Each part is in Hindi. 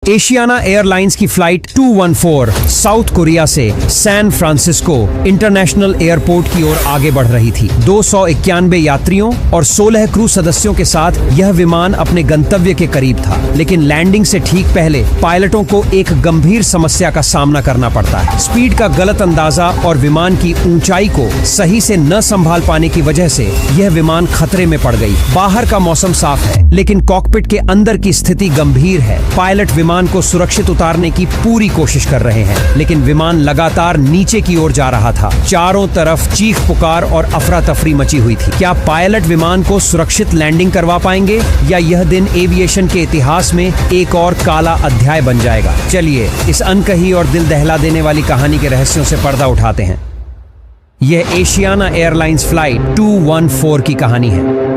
एशियाना एयरलाइंस की फ्लाइट 214 साउथ कोरिया से सैन फ्रांसिस्को इंटरनेशनल एयरपोर्ट की ओर आगे बढ़ रही थी। 291 यात्रियों और 16 क्रू सदस्यों के साथ यह विमान अपने गंतव्य के करीब था, लेकिन लैंडिंग से ठीक पहले पायलटों को एक गंभीर समस्या का सामना करना पड़ता है। स्पीड का गलत अंदाजा और विमान की ऊंचाई को सही से न संभाल पाने की वजह से यह विमान खतरे में पड़ गई। बाहर का मौसम साफ है, लेकिन कॉकपिट के अंदर की स्थिति गंभीर है। पायलट विमान को सुरक्षित उतारने की पूरी कोशिश कर रहे हैं, लेकिन विमान लगातार नीचे की ओर जा रहा था। चारों तरफ चीख पुकार और अफरा तफरी मची हुई थी। क्या पायलट विमान को सुरक्षित लैंडिंग करवा पाएंगे या यह दिन एविएशन के इतिहास में एक और काला अध्याय बन जाएगा? चलिए इस अनकही और दिल दहला देने वाली कहानी के रहस्यों से पर्दा उठाते हैं। यह एशियाना एयरलाइंस फ्लाइट 214 की कहानी है।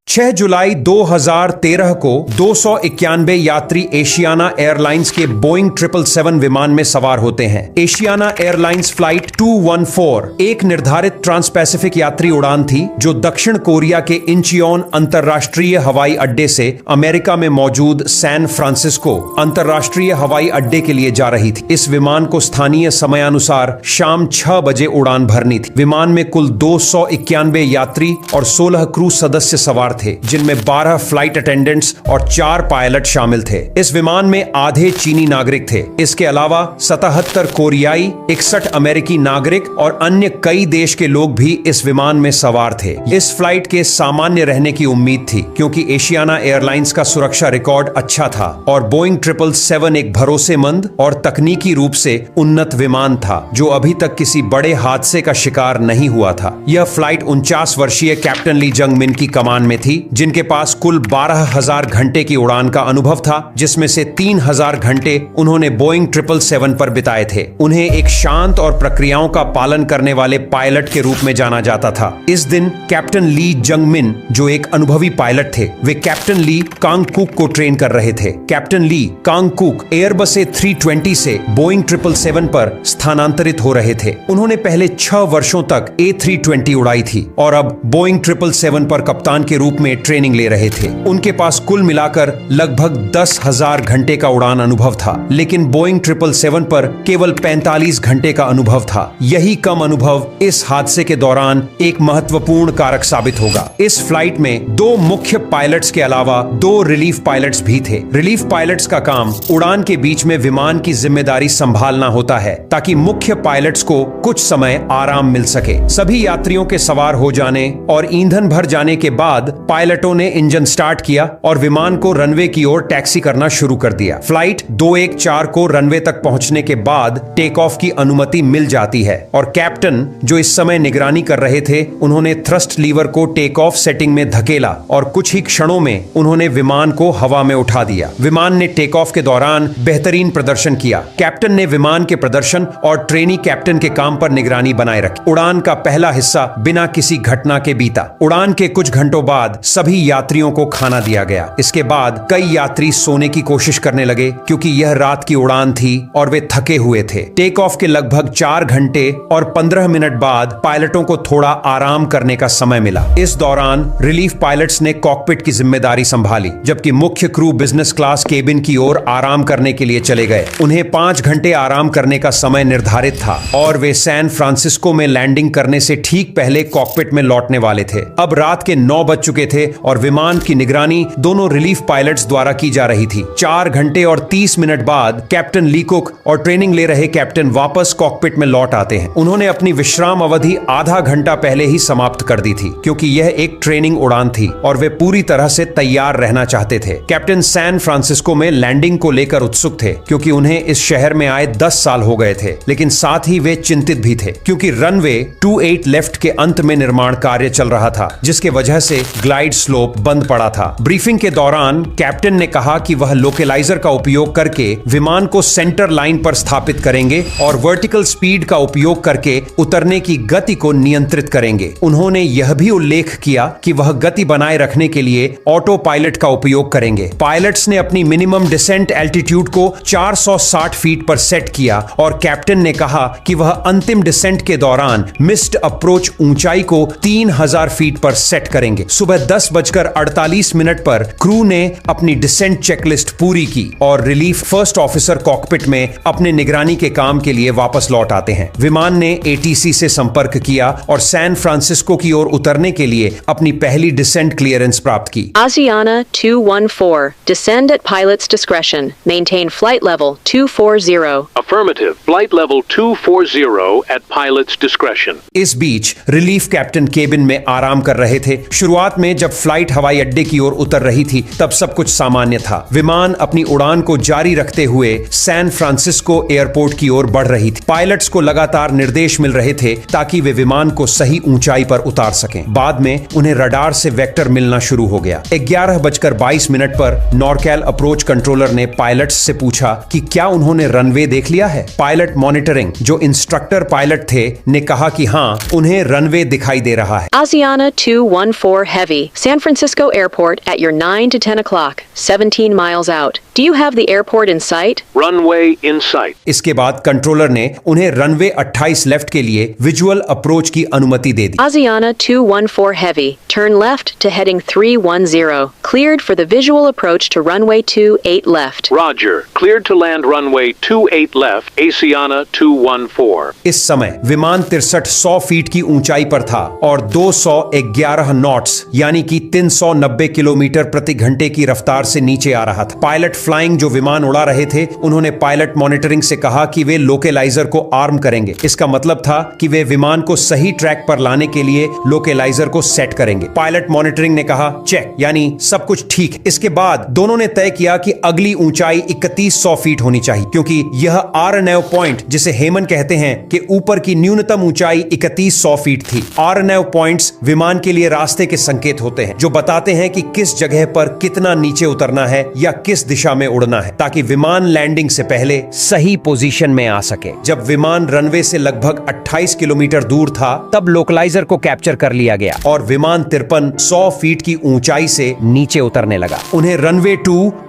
6 जुलाई 2013 को 291 यात्री एशियाना एयरलाइंस के बोइंग 777 विमान में सवार होते हैं। एशियाना एयरलाइंस फ्लाइट 214 एक निर्धारित ट्रांस पैसिफिक यात्री उड़ान थी जो दक्षिण कोरिया के इंचियोन अंतरराष्ट्रीय हवाई अड्डे से अमेरिका में मौजूद सैन फ्रांसिस्को अंतरराष्ट्रीय हवाई अड्डे के लिए जा रही थी। इस विमान को स्थानीय समयानुसार शाम 6 बजे उड़ान भरनी थी। विमान में कुल 291 यात्री और 16 क्रू सदस्य सवार थे, जिनमें 12 फ्लाइट अटेंडेंट्स और 4 पायलट शामिल थे। इस विमान में आधे चीनी नागरिक थे। इसके अलावा 77 कोरियाई, 61 अमेरिकी नागरिक और अन्य कई देश के लोग भी इस विमान में सवार थे। इस फ्लाइट के सामान्य रहने की उम्मीद थी, क्योंकि एशियाना एयरलाइंस का सुरक्षा रिकॉर्ड अच्छा था और बोइंग 777 एक भरोसेमंद और तकनीकी रूप से उन्नत विमान था जो अभी तक किसी बड़े हादसे का शिकार नहीं हुआ था। यह फ्लाइट 49 वर्षीय कैप्टन ली जंग मिन की कमान में थी, जिनके पास कुल 12,000 घंटे की उड़ान का अनुभव था, जिसमें से 3,000 घंटे उन्होंने बोइंग 777 पर बिताए थे। उन्हें एक शांत और प्रक्रियाओं का पालन करने वाले पायलट के रूप में जाना जाता था। इस दिन कैप्टन ली जंग मिन, जो एक अनुभवी पायलट थे, वे कैप्टन ली कांग कुक को ट्रेन कर रहे थे। कैप्टन ली कांग कुक एयरबस A320 से बोइंग 777 पर स्थानांतरित हो रहे थे। उन्होंने पहले 6 वर्षों तक A320 उड़ाई थी और अब बोइंग 777 पर कप्तान के रूप में ट्रेनिंग ले रहे थे। उनके पास कुल मिलाकर लगभग 10,000 घंटे का उड़ान अनुभव था, लेकिन बोइंग 777 पर केवल 45 घंटे का अनुभव था। यही कम अनुभव इस हादसे के दौरान एक महत्वपूर्ण कारक साबित होगा। इस फ्लाइट में 2 मुख्य पायलट्स के अलावा 2 रिलीफ पायलट्स भी थे। रिलीफ पायलट्स का काम उड़ान के बीच में विमान की जिम्मेदारी संभालना होता है, ताकि मुख्य पायलट्स को कुछ समय आराम मिल सके। सभी यात्रियों के सवार हो जाने और ईंधन भर जाने के बाद पायलटों ने इंजन स्टार्ट किया और विमान को रनवे की ओर टैक्सी करना शुरू कर दिया। फ्लाइट 214 को रनवे तक पहुंचने के बाद टेक ऑफ की अनुमति मिल जाती है और कैप्टन, जो इस समय निगरानी कर रहे थे, उन्होंने थ्रस्ट लीवर को टेक ऑफ सेटिंग में धकेला और कुछ ही क्षणों में उन्होंने विमान को हवा में उठा दिया। विमान ने टेक ऑफ के दौरान बेहतरीन प्रदर्शन किया। कैप्टन ने विमान के प्रदर्शन और ट्रेनी कैप्टन के काम पर निगरानी बनाए रखी। उड़ान का पहला हिस्सा बिना किसी घटना के बीता। उड़ान के कुछ घंटों बाद सभी यात्रियों को खाना दिया गया। इसके बाद कई यात्री सोने की कोशिश करने लगे, क्योंकि यह रात की उड़ान थी और वे थके हुए थे। टेक ऑफ के लगभग 4 घंटे और 15 मिनट बाद पायलटों को थोड़ा आराम करने का समय मिला। इस दौरान रिलीफ पायलट्स ने कॉकपिट की जिम्मेदारी संभाली, जबकि मुख्य क्रू बिजनेस क्लास केबिन की ओर आराम करने के लिए चले गए। उन्हें 5 घंटे आराम करने का समय निर्धारित था और वे सैन फ्रांसिस्को में लैंडिंग करने से ठीक पहले कॉकपिट में लौटने वाले थे। अब रात के 9 बज चुके थे और विमान की निगरानी दोनों रिलीफ पायलट्स द्वारा की जा रही थी। 4 घंटे और 30 मिनट बाद कैप्टन ली कुक और ट्रेनिंग ले रहे कैप्टन वापस कॉकपिट में लौट आते हैं। उन्होंने अपनी विश्राम अवधि आधा घंटा पहले ही समाप्त कर दी थी, क्योंकि यह एक ट्रेनिंग उड़ान थी और वे पूरी तरह से तैयार रहना चाहते थे। कैप्टन सैन फ्रांसिस्को में लैंडिंग को लेकर उत्सुक थे, क्योंकि उन्हें इस शहर में आए 10 साल हो गए थे, लेकिन साथ ही वे चिंतित भी थे, क्योंकि रनवे 28 लेफ्ट के अंत में निर्माण कार्य चल रहा था, जिसके वजह से ग्लाइड स्लोप बंद पड़ा था। ब्रीफिंग के दौरान कैप्टन ने कहा कि वह लोकेलाइजर का उपयोग करके विमान को सेंटर लाइन पर स्थापित करेंगे और वर्टिकल स्पीड का उपयोग करके उतरने की गति को नियंत्रित करेंगे। उन्होंने यह भी उल्लेख किया कि वह गति बनाए रखने के लिए ऑटो पायलट का उपयोग करेंगे। पायलट्स ने अपनी मिनिमम डिसेंट एल्टीट्यूड को 460 फीट पर सेट किया और कैप्टन ने कहा कि वह अंतिम डिसेंट के दौरान मिस्ड अप्रोच ऊंचाई को 3000 फीट पर सेट करेंगे। सुबह 10:48 पर क्रू ने अपनी डिसेंट चेकलिस्ट पूरी की और रिलीफ फर्स्ट ऑफिसर कॉकपिट में अपने निगरानी के काम के लिए वापस लौट आते हैं। विमान ने एटीसी से संपर्क किया और सैन फ्रांसिस्को की ओर उतरने के लिए अपनी पहली डिसेंट क्लियरेंस प्राप्त की। Asiana 214, descend at pilot's discretion. Maintain flight level 240. Affirmative. Flight level 240 at pilot's discretion. इस बीच रिलीफ कैप्टन केबिन में आराम कर रहे थे। शुरुआत में जब फ्लाइट हवाई अड्डे की ओर उतर रही थी तब सब कुछ सामान्य था। विमान अपनी उड़ान को जारी रखते हुए सैन फ्रांसिस्को एयरपोर्ट की ओर बढ़ रही थी। पायलट्स को लगातार निर्देश मिल रहे थे ताकि वे विमान को सही ऊंचाई पर उतार सकें। बाद में उन्हें रडार से वेक्टर मिलना शुरू हो गया। 11:22 पर नॉरकैल अप्रोच कंट्रोलर ने पायलट्स से पूछा कि क्या उन्होंने रनवे देख लिया है। पायलट मॉनिटरिंग जो इंस्ट्रक्टर पायलट थे ने कहा कि हाँ, उन्हें रनवे दिखाई दे रहा है। Asiana 214 Heavy, San Francisco Airport at your 9 to 10 o'clock, 17 miles out. Do you have the airport in sight? Runway in sight. इसके बाद कंट्रोलर ने उन्हें रनवे 28 लेफ्ट के लिए विजुअल अप्रोच की अनुमति दे दी। Asiana 214 Heavy, turn left to heading 310. Cleared for the visual approach to runway 28 left. Roger. Cleared to land runway 28 left, Asiana 214. इस समय विमान 6300 फीट की ऊंचाई पर था और 211 नॉट्स यानी कि 390 किलोमीटर प्रति घंटे की रफ्तार से नीचे आ रहा था। पायलट फ्लाइंग जो विमान उड़ा रहे थे उन्होंने पायलट मॉनिटरिंग से कहा कि वे लोकेलाइजर को आर्म करेंगे। इसका मतलब था कि वे विमान को सही ट्रैक पर लाने के लिए लोकेलाइजर को सेट करेंगे। पायलट मॉनिटरिंग ने कहा चेक, यानी सब कुछ ठीक। इसके बाद दोनों ने तय किया कि अगली ऊंचाई 3100 फीट होनी चाहिए क्योंकि यह आरएनएव पॉइंट जिसे हेमन कहते हैं कि ऊपर की न्यूनतम ऊंचाई 3100 फीट थी। आरएनएव पॉइंट्स विमान के लिए रास्ते के संकेत होते हैं जो बताते हैं कि किस जगह पर कितना नीचे उतरना है या किस दिशा में उड़ना है ताकि विमान लैंडिंग से पहले सही पोजीशन में आ सके। जब विमान रनवे से लगभग 28 किलोमीटर दूर था तब लोकलाइजर को कैप्चर कर लिया गया और विमान 5300 फीट की ऊंचाई से नीचे उतरने लगा। उन्हें रनवे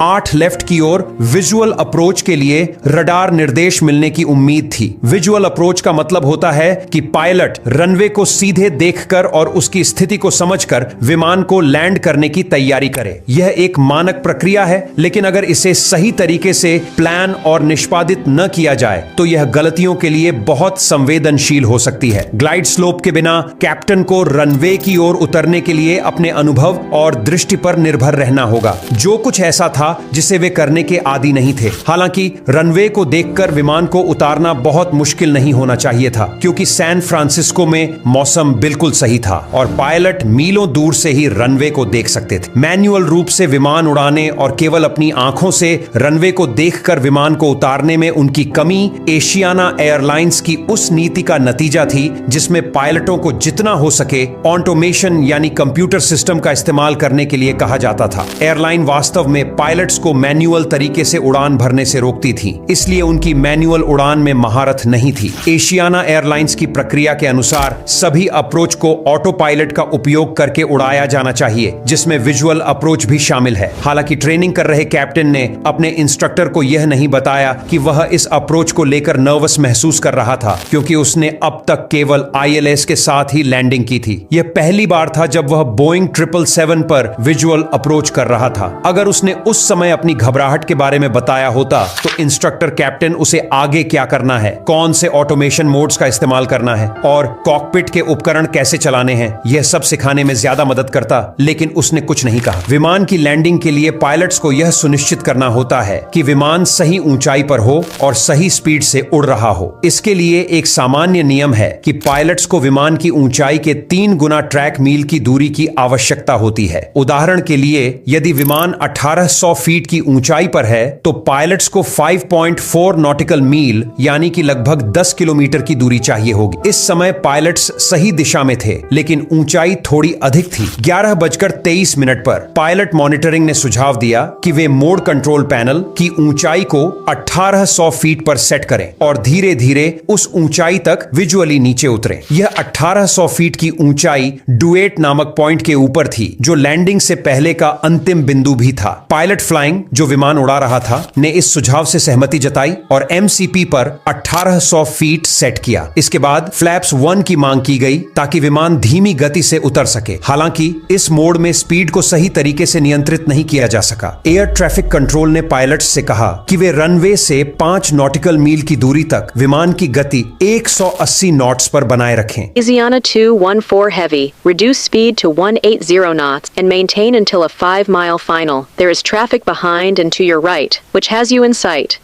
8 लेफ्ट की ओर विजुअल अप्रोच के लिए रडार निर्देश मिलने की उम्मीद थी। विजुअल अप्रोच का मतलब होता है कि पायलट रनवे को सीधे देखकर और उसकी स्थिति को समझकर विमान को लैंड करने की तैयारी करे। यह एक मानक प्रक्रिया है, लेकिन अगर इसे सही तरीके से प्लान और निष्पादित न किया जाए तो यह गलतियों के लिए बहुत संवेदनशील हो सकती है। ग्लाइड स्लोप के बिना कैप्टन को रनवे की ओर उतरने के लिए अपने अनुभव और दृष्टि पर निर्भर रहना होगा। जो कुछ ऐसा था जिसे वे करने के आदी नहीं थे। हालांकि रनवे को देखकर विमान को उतारना बहुत मुश्किल नहीं होना चाहिए था क्योंकि सैन फ्रांसिस्को में मौसम बिल्कुल सही था और पायलट मीलों दूर से ही रनवे को देख सकते थे। मैन्युअल रूप से विमान उड़ाने और केवल अपनी आंखों से रनवे को देखकर विमान को उतारने में उनकी कमी एशियाना एयरलाइंस की उस नीति का नतीजा थी जिसमें पायलटों को जितना हो सके ऑटोमेशन यानी कंप्यूटर सिस्टम का इस्तेमाल करने के लिए कहा जाता था। एयरलाइन वास्तव में पायलट्स को मैन्युअल तरीके से उड़ान भरने से रोकती थी, इसलिए उनकी मैन्युअल उड़ान में महारत नहीं थी। एशियाना एयरलाइंस की प्रक्रिया के अनुसार सभी अप्रोच को ऑटो पायलट का उपयोग करके उड़ाया जाना चाहिए, जिसमें विजुअल अप्रोच भी शामिल है। हालांकि ट्रेनिंग कर रहे कैप्टन ने अपने इंस्ट्रक्टर को यह नहीं बताया कि वह इस अप्रोच को लेकर नर्वस महसूस कर रहा था क्योंकि उसने अब तक केवल ILS के साथ ही लैंडिंग की थी। यह पहली बार था जब वह बोइंग 777 पर विजुअल अप्रोच कर रहा था। अगर उसने उस समय अपनी घबराहट के बारे में बताया होता तो इंस्ट्रक्टर कैप्टन उसे आगे क्या करना है, कौन से ऑटोमेशन मोड्स का इस्तेमाल करना है और कॉकपिट के उपकरण कैसे चलाने हैं, यह सब सिखाने में ज्यादा मदद करता, लेकिन उसने कुछ नहीं कहा। विमान की लैंडिंग के लिए पायलट्स को यह सुनिश्चित करना होता है कि विमान सही ऊंचाई पर हो और सही स्पीड से उड़ रहा हो। इसके लिए एक सामान्य नियम है कि पायलट्स को विमान की ऊंचाई के 3 गुना ट्रैक मील की दूरी की आवश्यकता होती है। उदाहरण के लिए यदि विमान 1800 फीट की ऊंचाई पर है तो पायलट्स को 5.4 नॉटिकल मील यानी कि लगभग 10 किलोमीटर की दूरी चाहिए होगी। इस समय पायलट्स सही दिशा में थे, लेकिन ऊंचाई थोड़ी अधिक थी। 11:23 पर पायलट मॉनिटरिंग ने सुझाव दिया कि वे मोड कंट्रोल पैनल की ऊंचाई को 1800 फीट पर सेट करें और धीरे धीरे उस ऊंचाई तक विजुअली नीचे उतरे। यह 1800 फीट की ऊंचाई डुएट नामक पॉइंट के ऊपर थी, जो लैंडिंग से पहले का अंतिम बिंदु भी था। पायलट फ्लाइंग, जो विमान उड़ा रहा था, ने इस सुझाव से सहमति जताई और MCP पर 1800 फीट सेट किया। इसके बाद फ्लैप्स 1 की मांग की गई ताकि विमान धीमी गति से उतर सके। हालांकि इस मोड में स्पीड को सही तरीके से नियंत्रित नहीं किया जा सका। एयर ट्रैफिक कंट्रोल ने पायलट्स से कहा कि वे रनवे से 5 नॉटिकल मील की दूरी तक विमान की गति 180 नॉट्स पर बनाए रखें। Asiana 214 Heavy, reduce speed to 180 knots and maintain until a 5-mile final. There is traffic behind and to your right, which has you in sight.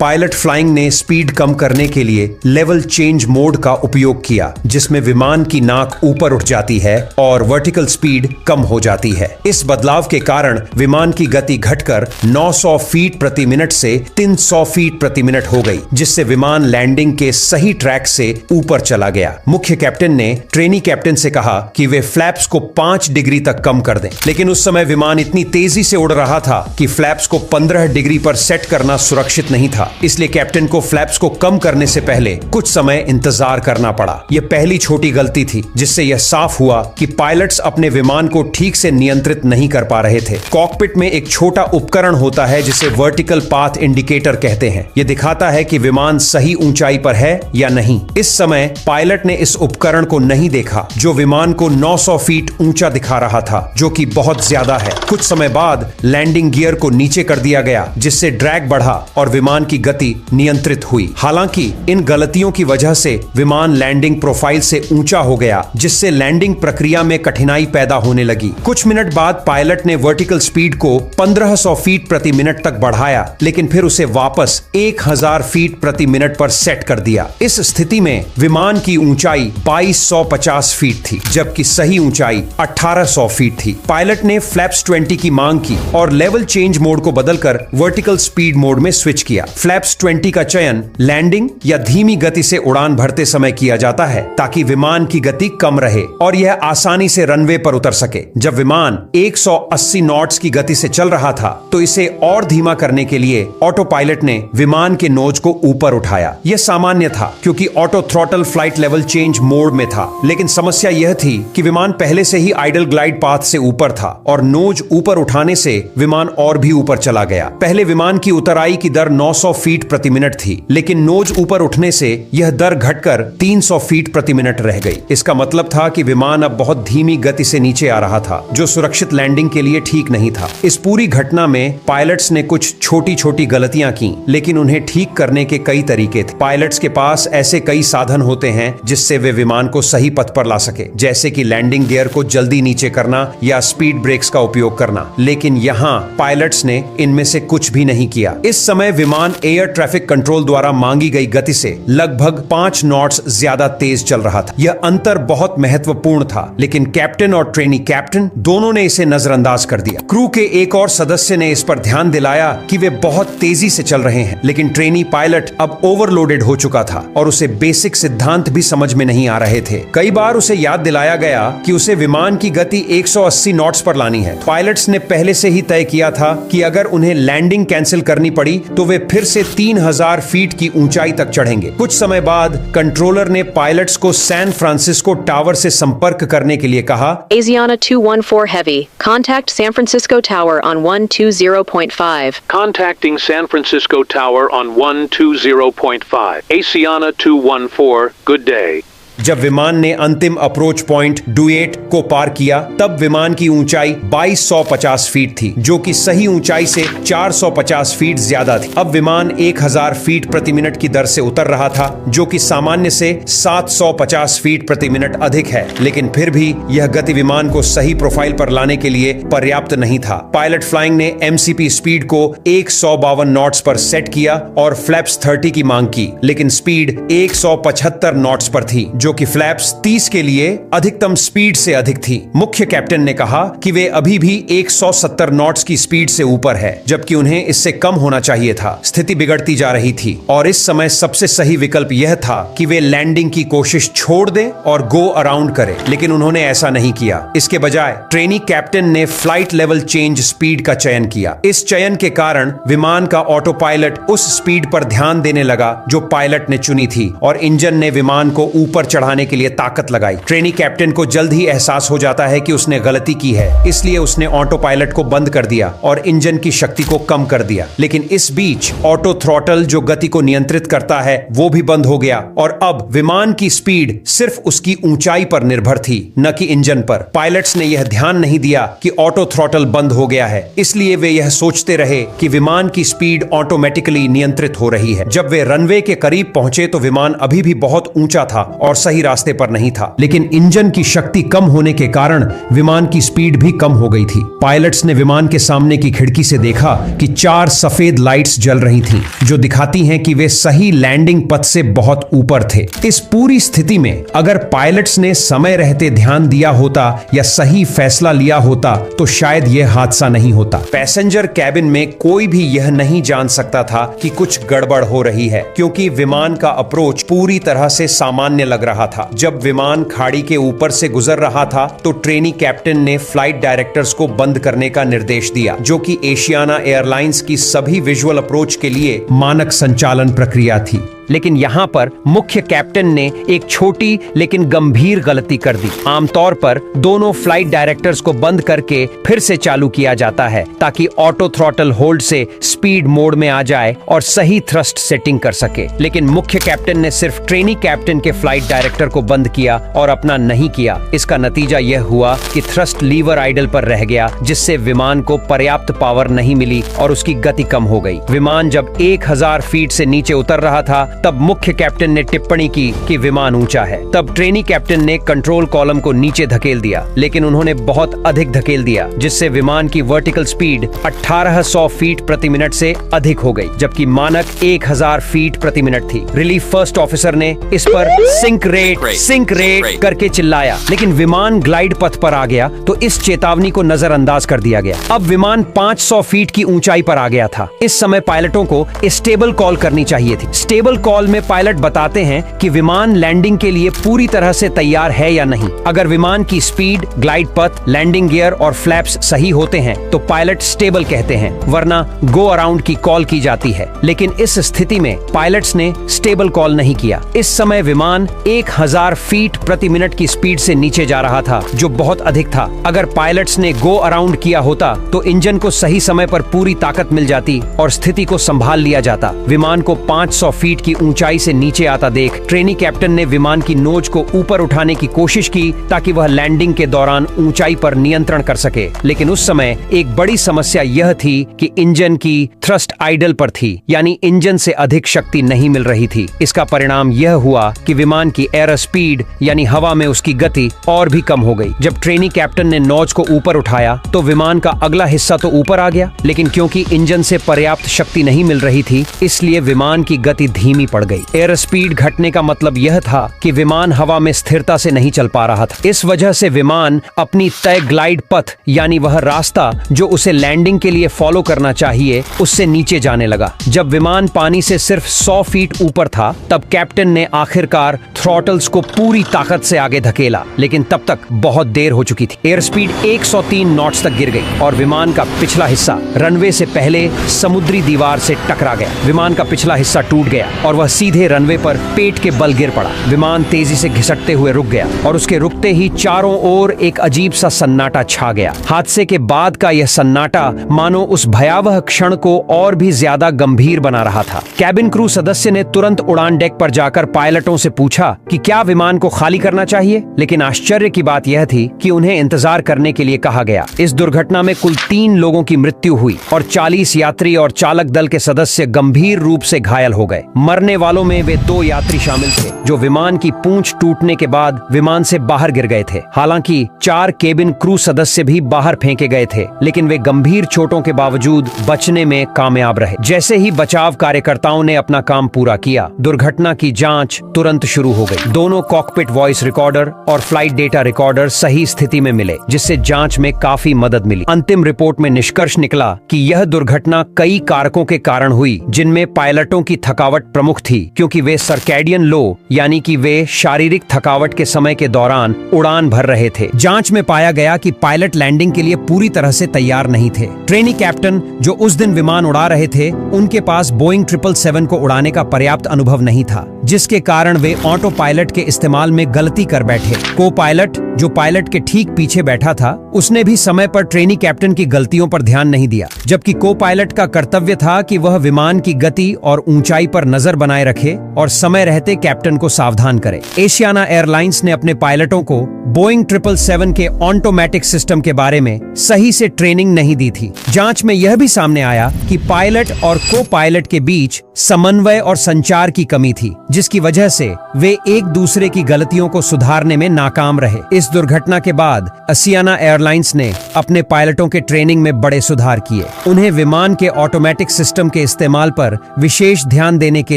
Pilot flying ने स्पीड कम करने के लिए लेवल चेंज मोड का उपयोग किया, जिसमें विमान की नाक ऊपर उठ जाती है और वर्टिकल स्पीड कम हो जाती है। इस बदलाव के कारण विमान की गति घटकर 900 फीट प्रति मिनट से 300 फीट प्रति मिनट हो गई, जिससे विमान लैंडिंग के सही ट्रैक से ऊपर चला गया। मुख्य कैप्टन ने ट्रेनी कैप्टन से कहा कि वे फ्लैप्स को 5 डिग्री तक कम कर दें, लेकिन उस समय विमान इतनी तेजी से उड़ रहा था कि फ्लैप्स को 15 डिग्री पर सेट करना सुरक्षित नहीं था। इसलिए कैप्टन को फ्लैप्स को कम करने से पहले कुछ समय इंतजार करना पड़ा। यह पहली छोटी गलती थी, जिससे यह साफ हुआ कि पायलट्स अपने विमान को ठीक से नियंत्रित नहीं कर पा रहे थे। कॉकपिट में एक छोटा उपकरण होता है जिसे वर्टिकल पाथ इंडिकेटर कहते हैं। यह दिखाता है कि विमान सही ऊंचाई पर है या नहीं। इस समय पायलट ने इस उपकरण को नहीं देखा, जो विमान को 900 फीट ऊंचा दिखा रहा था, जो कि बहुत ज्यादा है। कुछ समय बाद लैंडिंग गियर को नीचे कर दिया गया, जिससे ड्रैग बढ़ा और विमान की गति नियंत्रित हुई। हालांकि इन गलतियों की वजह से विमान लैंडिंग प्रोफाइल से ऊंचा हो गया, जिससे लैंडिंग प्रक्रिया में कठिनाई पैदा होने लगी। कुछ मिनट बाद पायलट ने वर्टिकल स्पीड को 1500 फीट प्रति मिनट तक बढ़ाया, लेकिन फिर उसे वापस 1000 फीट प्रति मिनट पर सेट कर दिया। इस स्थिति में विमान की ऊंचाई 2250 फीट थी, जबकि सही ऊंचाई 1800 फीट थी। पायलट ने फ्लैप्स 20 की मांग की और लेवल चेंज मोड को बदलकर वर्टिकल स्पीड मोड में स्विच किया। फ्लैप्स 20 का चयन लैंडिंग या धीमी गति से उड़ान भरते समय किया जाता है, ताकि विमान की गति कम रहे और यह आसानी से रनवे पर उतर सके। जब विमान 180 नॉट्स की गति से चल रहा था, तो इसे और धीमा करने के लिए ऑटो पायलट ने विमान के नोज को ऊपर उठाया। यह सामान्य था, क्योंकि auto throttle flight level change mode में था। लेकिन समस्या यह थी कि विमान पहले से ही आइडल ग्लाइड पाथ से ऊपर था और नोज ऊपर उठाने से विमान और भी ऊपर चला गया। पहले विमान की उतराई की दर 900 फीट प्रति मिनट थी, लेकिन नोज ऊपर उठने से यह दर घटकर 300 फीट प्रति मिनट रह गई। इसका मतलब था कि विमान अब बहुत धीमी गति से नीचे आ रहा था, जो सुरक्षित लैंडिंग के लिए ठीक नहीं था। इस पूरी घटना में पायलट्स ने कुछ छोटी छोटी गलतियां की, लेकिन उन्हें ठीक करने के कई तरीके थे। पायलट्स के पास ऐसे कई साधन होते हैं जिससे वे विमान को सही पथ पर ला सके, जैसे कि लैंडिंग गियर को जल्दी नीचे करना या स्पीड ब्रेक्स का उपयोग करना, लेकिन यहाँ पायलट्स ने इनमें से कुछ भी नहीं किया। इस समय विमान एयर ट्रैफिक कंट्रोल द्वारा मांगी गई गति से लगभग 5 नॉट्स ज्यादा तेज चल रहा था। यह अंतर बहुत महत्वपूर्ण था, लेकिन कैप्टन और ट्रेनी कैप्टन दोनों ने इसे नजरअंदाज कर दिया। क्रू के एक और सदस्य ने इस पर ध्यान दिलाया कि वे बहुत तेजी से चल रहे हैं, लेकिन ट्रेनी पायलट अब ओवरलोडेड हो चुका था और उसे बेसिक सिद्धांत भी समझ में नहीं आ रहे थे। कई बार उसे याद दिलाया गया कि उसे विमान की गति 180 नॉट्स पर लानी है। पायलट्स ने पहले से ही तय किया था कि अगर उन्हें लैंडिंग कैंसिल करनी पड़ी तो वे फिर से 3000 फीट की ऊंचाई तक चढ़ेंगे। कुछ समय बाद कंट्रोलर ने पायलट्स को सैन फ्रांसिस्को टावर से संपर्क करने के लिए कहा। Asiana 214 Heavy, contact San Francisco Tower on 120.5. Contacting San Francisco Tower on 120.5. Asiana 214, good day. जब विमान ने अंतिम अप्रोच पॉइंट डुएट को पार किया, तब विमान की ऊंचाई 2250 फीट थी, जो कि सही ऊंचाई से 450 फीट ज्यादा थी। अब विमान 1000 फीट प्रति मिनट की दर से उतर रहा था, जो कि सामान्य से 750 फीट प्रति मिनट अधिक है, लेकिन फिर भी यह गति विमान को सही प्रोफाइल पर लाने के लिए पर्याप्त नहीं था। पायलट फ्लाइंग ने MCP स्पीड को 152 नॉट्स पर सेट किया और फ्लैप्स 30 की मांग की, लेकिन स्पीड 175 नॉट्स पर थी, जो जो कि फ्लैप्स 30 के लिए अधिकतम स्पीड से अधिक थी। मुख्य कैप्टन ने कहा कि वे अभी भी 170 नॉट्स की स्पीड से ऊपर है, जबकि उन्हें इससे कम होना चाहिए था। स्थिति बिगड़ती जा रही थी और इस समय सबसे सही विकल्प यह था कि वे लैंडिंग की कोशिश छोड़ दें और गो अराउंड करें, लेकिन उन्होंने ऐसा नहीं किया। इसके बजाय ट्रेनी कैप्टन ने फ्लाइट लेवल चेंज स्पीड का चयन किया। इस चयन के कारण विमान का ऑटो पायलट उस स्पीड पर ध्यान देने लगा जो पायलट ने चुनी थी और इंजन ने विमान को ऊपर चढ़ाने के लिए ताकत लगाई। ट्रेनी कैप्टन को जल्द ही एहसास हो जाता है कि उसने गलती की है, इसलिए उसने ऑटो पायलट को बंद कर दिया और इंजन की शक्ति को कम कर दिया। लेकिन इस बीच ऑटो थ्रॉटल जो गति को नियंत्रित करता है वो भी बंद हो गया और अब विमान की स्पीड सिर्फ उसकी ऊंचाई पर निर्भर थी, न कि इंजन पर। पायलट्स ने यह ध्यान नहीं दिया कि ऑटो थ्रॉटल बंद हो गया है, इसलिए वे यह सोचते रहे कि विमान की स्पीड ऑटोमेटिकली नियंत्रित हो रही है। जब वे रनवे के करीब पहुंचे तो विमान अभी भी बहुत ऊंचा था और सही रास्ते पर नहीं था, लेकिन इंजन की शक्ति कम होने के कारण विमान की स्पीड भी कम हो गई थी। पायलट्स ने विमान के सामने की खिड़की से देखा कि 4 सफेद लाइट्स जल रही थीं, जो दिखाती हैं कि वे सही लैंडिंग पथ से बहुत ऊपर थे। इस पूरी स्थिति में अगर पायलट्स ने समय रहते ध्यान दिया होता या सही फैसला लिया होता तो शायद यह हादसा नहीं होता। पैसेंजर कैबिन में कोई भी यह नहीं जान सकता था कि कुछ गड़बड़ हो रही है, क्योंकि विमान का अप्रोच पूरी तरह से सामान्य लग रहा था। जब विमान खाड़ी के ऊपर से गुजर रहा था तो ट्रेनी कैप्टन ने फ्लाइट डायरेक्टर्स को बंद करने का निर्देश दिया, जो कि एशियाना एयरलाइंस की सभी विजुअल अप्रोच के लिए मानक संचालन प्रक्रिया थी। लेकिन यहाँ पर मुख्य कैप्टन ने एक छोटी लेकिन गंभीर गलती कर दी। आमतौर पर दोनों फ्लाइट डायरेक्टर्स को बंद करके फिर से चालू किया जाता है ताकि ऑटो थ्रॉटल होल्ड से स्पीड मोड में आ जाए और सही थ्रस्ट सेटिंग कर सके। लेकिन मुख्य कैप्टन ने सिर्फ ट्रेनी कैप्टन के फ्लाइट डायरेक्टर को बंद किया और अपना नहीं किया। इसका नतीजा यह हुआ कि थ्रस्ट लीवर आइडल पर रह गया, जिससे विमान को पर्याप्त पावर नहीं मिली और उसकी गति कम हो गई। विमान जब 1000 फीट से नीचे उतर रहा था तब मुख्य कैप्टन ने टिप्पणी की कि विमान ऊंचा है। तब ट्रेनी कैप्टन ने कंट्रोल कॉलम को नीचे धकेल दिया, लेकिन उन्होंने बहुत अधिक धकेल दिया, जिससे विमान की वर्टिकल स्पीड 1800 फीट प्रति मिनट से अधिक हो गई, जबकि मानक 1000 फीट प्रति मिनट थी। रिलीफ फर्स्ट ऑफिसर ने इस पर सिंक रेट करके चिल्लाया, लेकिन विमान ग्लाइड पथ पर आ गया तो इस चेतावनी को नजरअंदाज कर दिया गया। अब विमान 500 फीट की ऊंचाई पर आ गया था। इस समय पायलटों को स्टेबल कॉल करनी चाहिए थी। स्टेबल कॉल में पायलट बताते हैं कि विमान लैंडिंग के लिए पूरी तरह से तैयार है या नहीं। अगर विमान की स्पीड, ग्लाइड पथ, लैंडिंग गियर और फ्लैप्स सही होते हैं तो पायलट स्टेबल कहते हैं, वरना गो अराउंड की कॉल की जाती है। लेकिन इस स्थिति में पायलट्स ने स्टेबल कॉल नहीं किया। इस समय विमान 1000 फीट प्रति मिनट की स्पीड से नीचे जा रहा था, जो बहुत अधिक था। अगर पायलट्स ने गो अराउंड किया होता तो इंजन को सही समय पर पूरी ताकत मिल जाती और स्थिति को संभाल लिया जाता। विमान को 500 फीट की ऊंचाई से नीचे आता देख ट्रेनी कैप्टन ने विमान की नोच को ऊपर उठाने की कोशिश की ताकि वह लैंडिंग के दौरान ऊंचाई पर नियंत्रण कर सके। लेकिन उस समय एक बड़ी समस्या यह थी कि इंजन की थ्रस्ट आइडल पर थी, यानी इंजन से अधिक शक्ति नहीं मिल रही थी। इसका परिणाम यह हुआ कि विमान की एयर स्पीड यानी हवा में उसकी गति और भी कम हो गई। जब ट्रेनी कैप्टन ने नोच को ऊपर उठाया तो विमान का अगला हिस्सा तो ऊपर आ गया, लेकिन क्योंकि इंजन से पर्याप्त शक्ति नहीं मिल रही थी इसलिए विमान की गति धीमी पड़ गई। एयर स्पीड घटने का मतलब यह था कि विमान हवा में स्थिरता से नहीं चल पा रहा था। इस वजह से विमान अपनी तय ग्लाइड पथ यानी वह रास्ता जो उसे लैंडिंग के लिए फॉलो करना चाहिए उससे नीचे जाने लगा। जब विमान पानी से सिर्फ 100 फीट ऊपर था तब कैप्टन ने आखिरकार थ्रॉटल्स को पूरी ताकत से आगे धकेला, लेकिन तब तक बहुत देर हो चुकी थी। एयर स्पीड 103 नॉट्स तक गिर गई और विमान का पिछला हिस्सा रनवे से पहले समुद्री दीवार से टकरा गया। विमान का पिछला हिस्सा टूट गया और वह सीधे रनवे पर पेट के बल गिर पड़ा। विमान तेजी से घिसटते हुए रुक गया और उसके रुकते ही चारों ओर एक अजीब सा सन्नाटा छा गया। हादसे के बाद का यह सन्नाटा मानो उस भयावह क्षण को और भी ज्यादा गंभीर बना रहा था। कैबिन क्रू सदस्य ने तुरंत उड़ान डेक पर जाकर पायलटों से पूछा कि क्या विमान को खाली करना चाहिए, लेकिन आश्चर्य की बात यह थी कि उन्हें इंतजार करने के लिए कहा गया। इस दुर्घटना में कुल 3 लोगों की मृत्यु हुई और 40 यात्री और चालक दल के सदस्य गंभीर रूप से घायल हो गए। मरने वालों में वे 2 यात्री शामिल थे जो विमान की पूंछ टूटने के बाद विमान से बाहर गिर गए थे। हालांकि 4 केबिन क्रू सदस्य भी बाहर फेंके गए थे, लेकिन वे गंभीर चोटों के बावजूद बचने में कामयाब रहे। जैसे ही बचाव कार्यकर्ताओं ने अपना काम पूरा किया, दुर्घटना की जांच तुरंत शुरू हो गई। दोनों कॉकपिट वॉइस रिकॉर्डर और फ्लाइट डेटा रिकॉर्डर सही स्थिति में मिले, जिससे जांच में काफी मदद मिली। अंतिम रिपोर्ट में निष्कर्ष निकला कि यह दुर्घटना कई कारकों के कारण हुई, जिनमें पायलटों की थकावट प्रमुख थी, क्योंकि वे सर्कैडियन लो यानी कि वे शारीरिक थकावट के समय के दौरान उड़ान भर रहे थे। जांच में पाया गया कि पायलट लैंडिंग के लिए पूरी तरह से तैयार नहीं थे। ट्रेनी कैप्टन जो उस दिन विमान उड़ा रहे थे, उनके पास बोइंग 777 को उड़ाने का पर्याप्त अनुभव नहीं था, जिसके कारण वे ऑटो पायलट के इस्तेमाल में गलती कर बैठे। को पायलट जो पायलट के ठीक पीछे बैठा था, उसने भी समय पर ट्रेनी कैप्टन की गलतियों पर ध्यान नहीं दिया, जबकि को पायलट का कर्तव्य था कि वह विमान की गति और ऊंचाई पर नजर बनाए रखे और समय रहते कैप्टन को सावधान करे। एशियाना एयरलाइंस ने अपने पायलटों को बोइंग 777 के ऑटोमेटिक सिस्टम के बारे में सही से ट्रेनिंग नहीं दी थी। जांच में यह भी सामने आया कि पायलट और को पायलट के बीच समन्वय और संचार की कमी थी, जिसकी वजह से वे एक दूसरे की गलतियों को सुधारने में नाकाम रहे। इस दुर्घटना के बाद एशियाना एयरलाइंस ने अपने पायलटों के ट्रेनिंग में बड़े सुधार किए। उन्हें विमान के ऑटोमेटिक सिस्टम के इस्तेमाल पर विशेष ध्यान देने के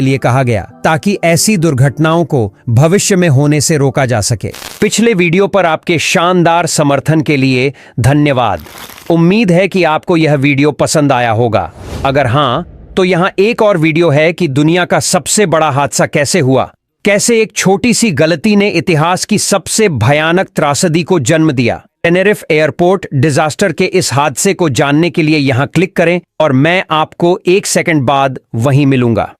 लिए कहा गया, ताकि ऐसी दुर्घटनाओं को भविष्य में होने से रोका जा सके। पिछले वीडियो पर आपके शानदार समर्थन के लिए धन्यवाद। उम्मीद है कि आपको यह वीडियो पसंद आया होगा। अगर हाँ, तो यहाँ एक और वीडियो है कि दुनिया का सबसे बड़ा हादसा कैसे हुआ, कैसे एक छोटी सी गलती ने इतिहास की सबसे भयानक त्रासदी को जन्म दिया। टेनेरिफ एयरपोर्ट डिजास्टर के इस हादसे को जानने के लिए यहाँ क्लिक करें और मैं आपको 1 सेकंड बाद वहीं मिलूंगा।